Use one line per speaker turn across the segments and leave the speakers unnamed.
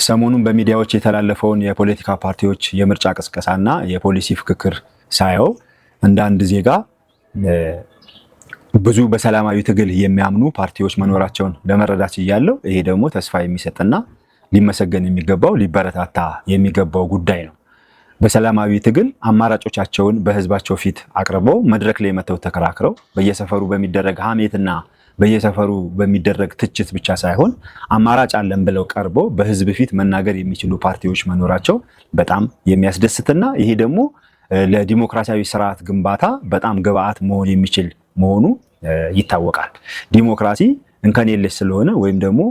ሰሞኑን በሚዲያዎች የተላለፈውን የፖለቲካ ፓርቲዎች የምርጫ ቅስቀሳና የፖሊሲ ፍክክር ሳየው እንደ አንድ ዜጋ ብዙ በሰላማዊ ትግል የሚያምኑ ፓርቲዎች መኖራቸውን ለመረዳት ይያለው። ይሄ ደግሞ ተስፋ የሚሰጥና ሊመሰገን የሚገባው ሊበረታታ የሚገባው ጉዳይ ነው። በሰላማዊ ትግል አማራጮቻቸውን በህዝባቸው ፊት አቅርበው መድረክ ላይ መተው ተከራክረው በየሰፈሩ በሚደረግ ሀሜትና በየሰፈሩ በሚደረግ ትችት ብቻ ሳይሆን አማራጭ አለን ብለው ቀርበው በህዝብ ፊት መናገር የሚችሉ ፓርቲዎች መኖራቸው በጣም የሚያስደስትና ይሄ ደግሞ ለዲሞክራሲያዊ ስርዓት ግንባታ በጣም ግብአት መሆን የሚችል መሆኑ ይታወቃል። ዲሞክራሲ እንከን የለሽ ስለሆነ ወይም ደግሞ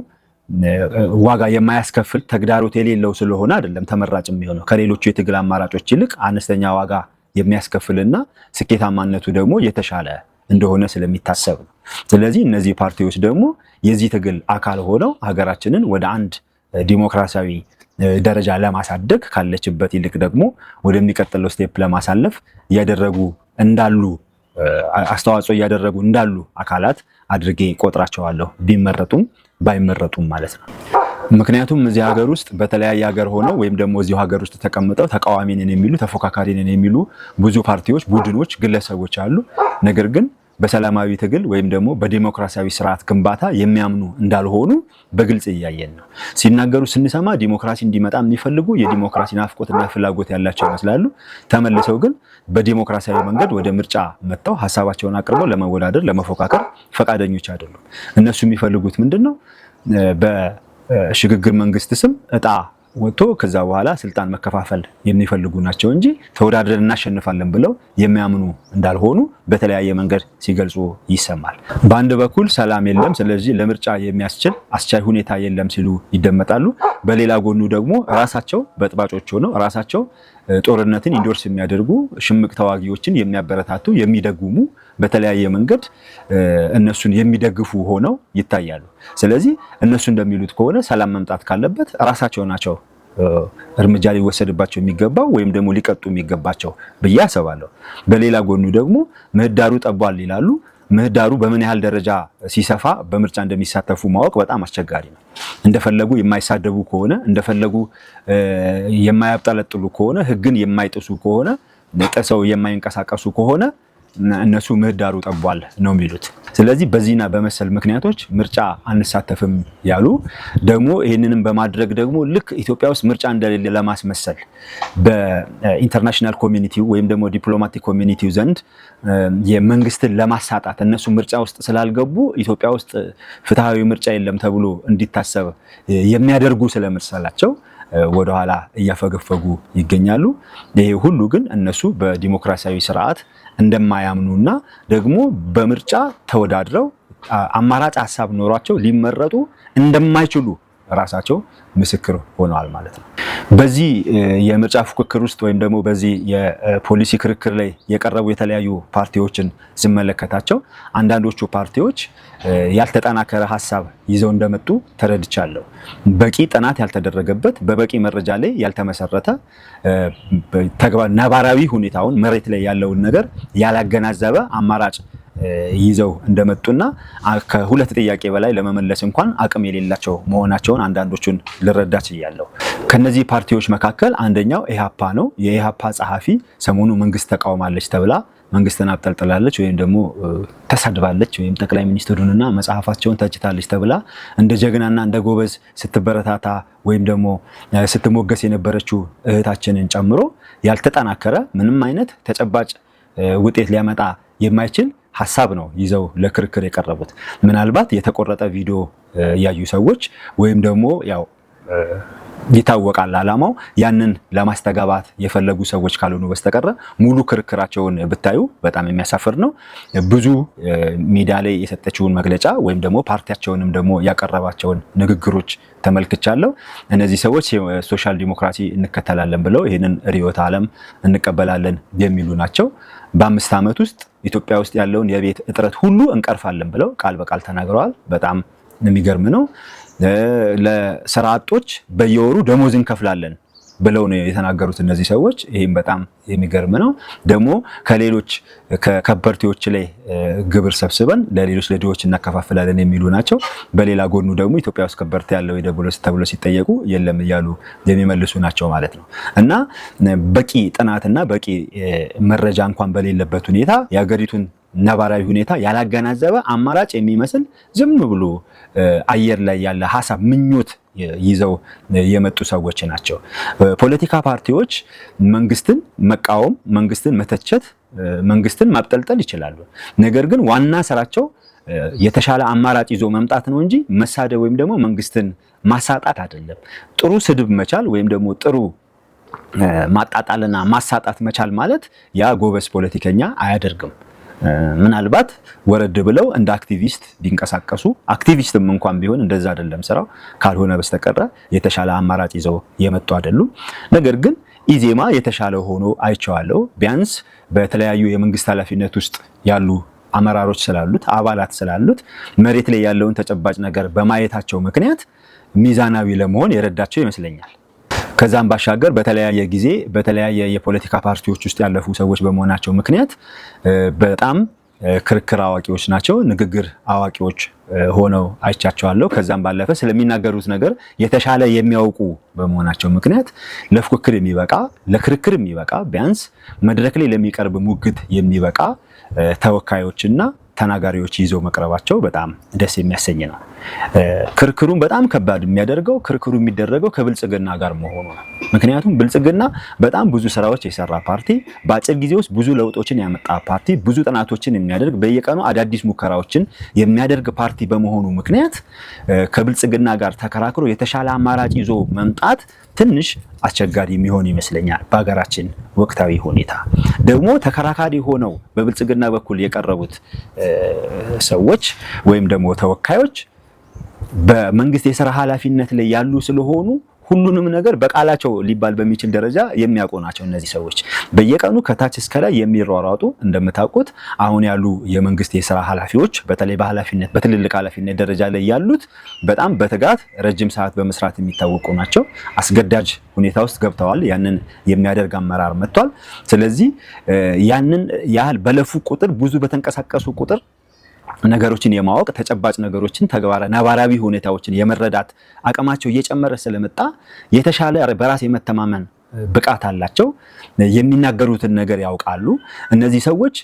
ዋጋ የማያስከፍል ተግዳሮት የሌለው ስለሆነ አይደለም ተመራጭ የሚሆነው ከሌሎቹ የትግል አማራጮች ይልቅ አነስተኛ ዋጋ የሚያስከፍልና ስኬታማነቱ ደግሞ የተሻለ እንደሆነ ስለሚታሰብ ነው። ስለዚህ እነዚህ ፓርቲዎች ደግሞ የዚህ ትግል አካል ሆነው ሀገራችንን ወደ አንድ ዲሞክራሲያዊ ደረጃ ለማሳደግ ካለችበት ይልቅ ደግሞ ወደሚቀጥለው ስቴፕ ለማሳለፍ እያደረጉ እንዳሉ አስተዋጽኦ እያደረጉ እንዳሉ አካላት አድርጌ ቆጥራቸዋለሁ፣ ቢመረጡም ባይመረጡም ማለት ነው። ምክንያቱም እዚህ ሀገር ውስጥ በተለያየ ሀገር ሆነው ወይም ደግሞ እዚሁ ሀገር ውስጥ ተቀምጠው ተቃዋሚ ነን የሚሉ ተፎካካሪ ነን የሚሉ ብዙ ፓርቲዎች፣ ቡድኖች፣ ግለሰቦች አሉ። ነገር ግን በሰላማዊ ትግል ወይም ደግሞ በዲሞክራሲያዊ ስርዓት ግንባታ የሚያምኑ እንዳልሆኑ በግልጽ እያየን ነው። ሲናገሩ ስንሰማ ዲሞክራሲ እንዲመጣ የሚፈልጉ የዲሞክራሲ ናፍቆትና ፍላጎት ያላቸው ይመስላሉ። ተመልሰው ግን በዲሞክራሲያዊ መንገድ ወደ ምርጫ መጥተው ሀሳባቸውን አቅርበው ለመወዳደር ለመፎካከር ፈቃደኞች አይደሉም። እነሱ የሚፈልጉት ምንድነው? በሽግግር መንግስት ስም እጣ ወጥቶ ከዛ በኋላ ስልጣን መከፋፈል የሚፈልጉ ናቸው እንጂ ተወዳድረን እናሸንፋለን ብለው የሚያምኑ እንዳልሆኑ በተለያየ መንገድ ሲገልጹ ይሰማል። በአንድ በኩል ሰላም የለም፣ ስለዚህ ለምርጫ የሚያስችል አስቻይ ሁኔታ የለም ሲሉ ይደመጣሉ። በሌላ ጎኑ ደግሞ ራሳቸው በጥባጮች ሆነው ራሳቸው ጦርነትን ኢንዶርስ የሚያደርጉ ሽምቅ ተዋጊዎችን የሚያበረታቱ የሚደጉሙ በተለያየ መንገድ እነሱን የሚደግፉ ሆነው ይታያሉ። ስለዚህ እነሱ እንደሚሉት ከሆነ ሰላም መምጣት ካለበት ራሳቸው ናቸው እርምጃ ሊወሰድባቸው የሚገባው ወይም ደግሞ ሊቀጡ የሚገባቸው ብዬ አስባለሁ። በሌላ ጎኑ ደግሞ ምህዳሩ ጠቧል ይላሉ። ምህዳሩ በምን ያህል ደረጃ ሲሰፋ በምርጫ እንደሚሳተፉ ማወቅ በጣም አስቸጋሪ ነው። እንደፈለጉ የማይሳደቡ ከሆነ እንደፈለጉ የማያብጠለጥሉ ከሆነ ህግን የማይጥሱ ከሆነ ጥሰው የማይንቀሳቀሱ ከሆነ እነሱ ምህዳሩ ጠቧል ነው የሚሉት። ስለዚህ በዚህና በመሰል ምክንያቶች ምርጫ አንሳተፍም ያሉ ደግሞ ይህንንም በማድረግ ደግሞ ልክ ኢትዮጵያ ውስጥ ምርጫ እንደሌለ ለማስመሰል በኢንተርናሽናል ኮሚኒቲው ወይም ደግሞ ዲፕሎማቲክ ኮሚኒቲው ዘንድ የመንግስትን ለማሳጣት እነሱ ምርጫ ውስጥ ስላልገቡ ኢትዮጵያ ውስጥ ፍትሃዊ ምርጫ የለም ተብሎ እንዲታሰብ የሚያደርጉ ስለመሰላቸው ወደኋላ እያፈገፈጉ ይገኛሉ። ይሄ ሁሉ ግን እነሱ በዲሞክራሲያዊ ስርዓት እንደማያምኑና ደግሞ በምርጫ ተወዳድረው አማራጭ ሀሳብ ኖሯቸው ሊመረጡ እንደማይችሉ ራሳቸው ምስክር ሆነዋል ማለት ነው። በዚህ የምርጫ ፉክክር ውስጥ ወይም ደግሞ በዚህ የፖሊሲ ክርክር ላይ የቀረቡ የተለያዩ ፓርቲዎችን ስመለከታቸው አንዳንዶቹ ፓርቲዎች ያልተጠናከረ ሀሳብ ይዘው እንደመጡ ተረድቻለሁ። በቂ ጥናት ያልተደረገበት በበቂ መረጃ ላይ ያልተመሰረተ ነባራዊ ሁኔታውን መሬት ላይ ያለውን ነገር ያላገናዘበ አማራጭ ይዘው እንደመጡና ከሁለት ጥያቄ በላይ ለመመለስ እንኳን አቅም የሌላቸው መሆናቸውን አንዳንዶቹን ልረዳች ይያለው። ከነዚህ ፓርቲዎች መካከል አንደኛው ኢሃፓ ነው። የኢሃፓ ጸሐፊ ሰሞኑ መንግስት ተቃውማለች ተብላ መንግስትን አብጠልጥላለች ወይም ደግሞ ተሳድባለች ወይም ጠቅላይ ሚኒስትሩንና መጽሐፋቸውን ተችታለች ተብላ እንደ ጀግናና እንደ ጎበዝ ስትበረታታ ወይም ደግሞ ስትሞገስ የነበረችው እህታችንን ጨምሮ ያልተጠናከረ ምንም አይነት ተጨባጭ ውጤት ሊያመጣ የማይችል ሐሳብ ነው ይዘው ለክርክር የቀረቡት። ምናልባት የተቆረጠ ቪዲዮ ያዩ ሰዎች ወይም ደግሞ ያው ይታወቃል ዓላማው ያንን ለማስተጋባት የፈለጉ ሰዎች ካልሆኑ በስተቀር ሙሉ ክርክራቸውን ብታዩ በጣም የሚያሳፍር ነው። ብዙ ሚዲያ ላይ የሰጠችውን መግለጫ ወይም ደግሞ ፓርቲያቸውንም ደግሞ ያቀረባቸውን ንግግሮች ተመልክቻለሁ። እነዚህ ሰዎች ሶሻል ዲሞክራሲ እንከተላለን ብለው ይህንን ርዕዮተ ዓለም እንቀበላለን የሚሉ ናቸው። በ5 ዓመት ውስጥ ኢትዮጵያ ውስጥ ያለውን የቤት እጥረት ሁሉ እንቀርፋለን ብለው ቃል በቃል ተናግረዋል። በጣም የሚገርም ነው። ለስራ አጦች በየወሩ ደሞዝ እንከፍላለን ብለው ነው የተናገሩት እነዚህ ሰዎች። ይህም በጣም የሚገርም ነው። ደግሞ ከሌሎች ከከበርቴዎች ላይ ግብር ሰብስበን ለሌሎች ለድሆች እናከፋፍላለን የሚሉ ናቸው። በሌላ ጎኑ ደግሞ ኢትዮጵያ ውስጥ ከበርቴ ያለው ተብሎ ሲጠየቁ የለም እያሉ የሚመልሱ ናቸው ማለት ነው። እና በቂ ጥናትና በቂ መረጃ እንኳን በሌለበት ሁኔታ የሀገሪቱን ነባራዊ ሁኔታ ያላገናዘበ አማራጭ የሚመስል ዝም ብሎ አየር ላይ ያለ ሀሳብ ምኞት ይዘው የመጡ ሰዎች ናቸው። ፖለቲካ ፓርቲዎች መንግስትን መቃወም፣ መንግስትን መተቸት፣ መንግስትን ማብጠልጠል ይችላሉ። ነገር ግን ዋና ስራቸው የተሻለ አማራጭ ይዞ መምጣት ነው እንጂ መሳደብ ወይም ደግሞ መንግስትን ማሳጣት አይደለም። ጥሩ ስድብ መቻል ወይም ደግሞ ጥሩ ማጣጣልና ማሳጣት መቻል ማለት ያ ጎበዝ ፖለቲከኛ አያደርግም። ምናልባት ወረድ ብለው እንደ አክቲቪስት ቢንቀሳቀሱ አክቲቪስትም እንኳን ቢሆን እንደዛ አይደለም ስራው ካልሆነ በስተቀር የተሻለ አማራጭ ይዘው የመጡ አይደሉም። ነገር ግን ኢዜማ የተሻለ ሆኖ አይቼዋለሁ። ቢያንስ በተለያዩ የመንግስት ኃላፊነት ውስጥ ያሉ አመራሮች ስላሉት አባላት ስላሉት መሬት ላይ ያለውን ተጨባጭ ነገር በማየታቸው ምክንያት ሚዛናዊ ለመሆን የረዳቸው ይመስለኛል። ከዛም ባሻገር በተለያየ ጊዜ በተለያየ የፖለቲካ ፓርቲዎች ውስጥ ያለፉ ሰዎች በመሆናቸው ምክንያት በጣም ክርክር አዋቂዎች ናቸው፣ ንግግር አዋቂዎች ሆነው አይቻቸዋለሁ። ከዛም ባለፈ ስለሚናገሩት ነገር የተሻለ የሚያውቁ በመሆናቸው ምክንያት ለፉክክር የሚበቃ ለክርክር የሚበቃ ቢያንስ መድረክ ላይ ለሚቀርብ ሙግት የሚበቃ ተወካዮችና ተናጋሪዎች ይዘው መቅረባቸው በጣም ደስ የሚያሰኝ ነው። ክርክሩን በጣም ከባድ የሚያደርገው ክርክሩ የሚደረገው ከብልጽግና ጋር መሆኑ ነው። ምክንያቱም ብልጽግና በጣም ብዙ ስራዎች የሰራ ፓርቲ፣ በአጭር ጊዜ ውስጥ ብዙ ለውጦችን ያመጣ ፓርቲ፣ ብዙ ጥናቶችን የሚያደርግ በየቀኑ አዳዲስ ሙከራዎችን የሚያደርግ ፓርቲ በመሆኑ ምክንያት ከብልጽግና ጋር ተከራክሮ የተሻለ አማራጭ ይዞ መምጣት ትንሽ አስቸጋሪ የሚሆን ይመስለኛል። በሀገራችን ወቅታዊ ሁኔታ ደግሞ ተከራካሪ ሆነው በብልጽግና በኩል የቀረቡት ሰዎች ወይም ደግሞ ተወካዮች በመንግስት የሥራ ኃላፊነት ላይ ያሉ ስለሆኑ ሁሉንም ነገር በቃላቸው ሊባል በሚችል ደረጃ የሚያውቁ ናቸው። እነዚህ ሰዎች በየቀኑ ከታች እስከ ላይ የሚሯሯጡ እንደምታውቁት አሁን ያሉ የመንግስት የሥራ ኃላፊዎች በተለይ በኃላፊነት በትልልቅ ኃላፊነት ደረጃ ላይ ያሉት በጣም በትጋት ረጅም ሰዓት በመስራት የሚታወቁ ናቸው። አስገዳጅ ሁኔታ ውስጥ ገብተዋል። ያንን የሚያደርግ አመራር መጥቷል። ስለዚህ ያንን ያህል በለፉ ቁጥር ብዙ በተንቀሳቀሱ ቁጥር ነገሮችን የማወቅ ተጨባጭ ነገሮችን ነባራዊ ሁኔታዎችን የመረዳት አቅማቸው እየጨመረ ስለመጣ የተሻለ በራስ የመተማመን ብቃት አላቸው። የሚናገሩትን ነገር ያውቃሉ። እነዚህ ሰዎች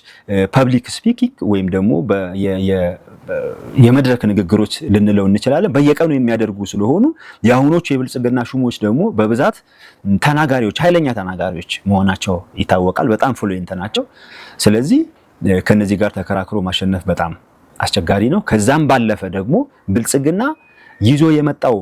ፐብሊክ ስፒኪንግ ወይም ደግሞ የመድረክ ንግግሮች ልንለው እንችላለን በየቀኑ የሚያደርጉ ስለሆኑ የአሁኖቹ የብልጽግና ሹሞች ደግሞ በብዛት ተናጋሪዎች፣ ኃይለኛ ተናጋሪዎች መሆናቸው ይታወቃል። በጣም ፍሉዌንት ናቸው። ስለዚህ ከነዚህ ጋር ተከራክሮ ማሸነፍ በጣም አስቸጋሪ ነው። ከዛም ባለፈ ደግሞ ብልጽግና ይዞ የመጣው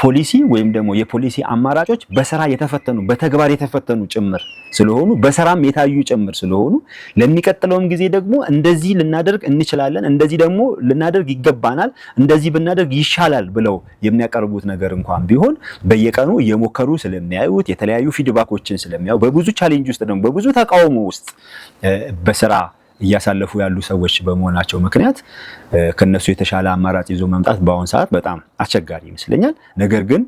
ፖሊሲ ወይም ደግሞ የፖሊሲ አማራጮች በስራ የተፈተኑ በተግባር የተፈተኑ ጭምር ስለሆኑ በስራም የታዩ ጭምር ስለሆኑ ለሚቀጥለውም ጊዜ ደግሞ እንደዚህ ልናደርግ እንችላለን፣ እንደዚህ ደግሞ ልናደርግ ይገባናል፣ እንደዚህ ብናደርግ ይሻላል ብለው የሚያቀርቡት ነገር እንኳን ቢሆን በየቀኑ እየሞከሩ ስለሚያዩት የተለያዩ ፊድባኮችን ስለሚያዩ በብዙ ቻሌንጅ ውስጥ ደግሞ በብዙ ተቃውሞ ውስጥ በስራ እያሳለፉ ያሉ ሰዎች በመሆናቸው ምክንያት ከነሱ የተሻለ አማራጭ ይዞ መምጣት በአሁን ሰዓት በጣም አስቸጋሪ ይመስለኛል። ነገር ግን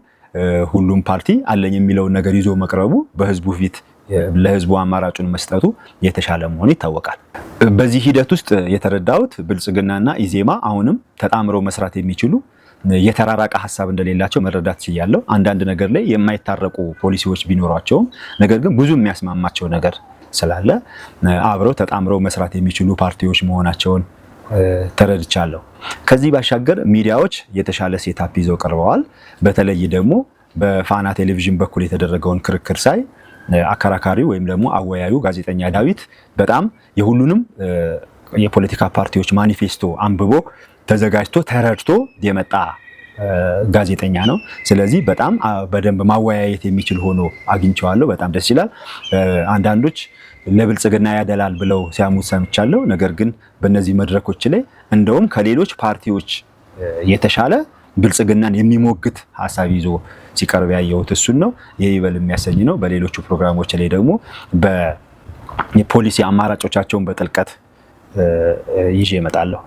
ሁሉም ፓርቲ አለኝ የሚለውን ነገር ይዞ መቅረቡ በህዝቡ ፊት ለህዝቡ አማራጩን መስጠቱ የተሻለ መሆኑ ይታወቃል። በዚህ ሂደት ውስጥ የተረዳሁት ብልጽግናና ኢዜማ አሁንም ተጣምረው መስራት የሚችሉ የተራራቀ ሀሳብ እንደሌላቸው መረዳት ችያለሁ። አንዳንድ ነገር ላይ የማይታረቁ ፖሊሲዎች ቢኖሯቸውም ነገር ግን ብዙ የሚያስማማቸው ነገር ስላለ አብረው ተጣምረው መስራት የሚችሉ ፓርቲዎች መሆናቸውን ተረድቻለሁ። ከዚህ ባሻገር ሚዲያዎች የተሻለ ሴታፕ ይዘው ቀርበዋል። በተለይ ደግሞ በፋና ቴሌቪዥን በኩል የተደረገውን ክርክር ሳይ አከራካሪ ወይም ደግሞ አወያዩ ጋዜጠኛ ዳዊት በጣም የሁሉንም የፖለቲካ ፓርቲዎች ማኒፌስቶ አንብቦ ተዘጋጅቶ ተረድቶ የመጣ ጋዜጠኛ ነው። ስለዚህ በጣም በደንብ ማወያየት የሚችል ሆኖ አግኝቼዋለሁ። በጣም ደስ ይላል። አንዳንዶች ለብልጽግና ያደላል ብለው ሲያሙት ሰምቻለሁ። ነገር ግን በእነዚህ መድረኮች ላይ እንደውም ከሌሎች ፓርቲዎች የተሻለ ብልጽግናን የሚሞግት ሀሳብ ይዞ ሲቀርብ ያየሁት እሱን ነው። ይህ ይበል የሚያሰኝ ነው። በሌሎቹ ፕሮግራሞች ላይ ደግሞ የፖሊሲ አማራጮቻቸውን በጥልቀት ይዤ እመጣለሁ።